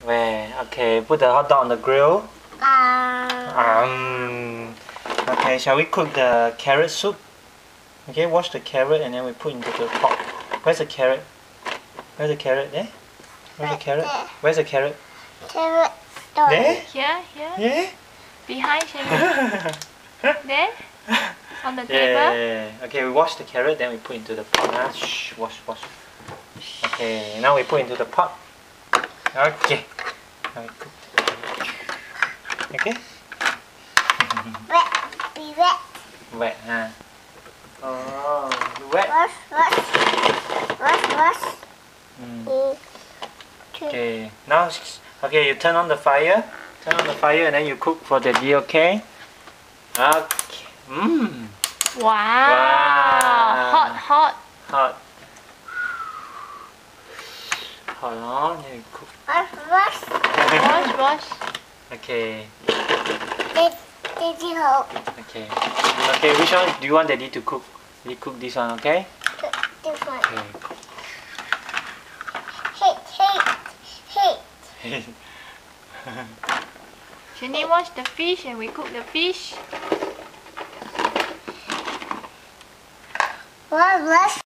Where? Okay, put the hot dog on the grill. Okay, shall we cook the carrot soup? Okay, wash the carrot and then we put into the pot. Where's the carrot? Where's the carrot? There? Where's the carrot? Where's the carrot? Carrot. There? Here. Yeah? Behind Shani. There? On the table? Yeah. Okay, we wash the carrot, then we put into the pot. Shh, wash. Okay, now we put into the pot. Okay. Now we cook. Okay? Wet. Be wet. Wet, huh? Oh, wet. Wash. Okay, now, okay, you turn on the fire. Turn on the fire and then you cook for Daddy, okay? Okay. Wow. Hot. Hot. Hot on, then you cook. Wash. Okay. Daddy hold. Okay. Okay, which one do you want Daddy to cook? We cook this one, okay? This one. Okay. Heat. Shani wash the fish and we cook the fish. Wash.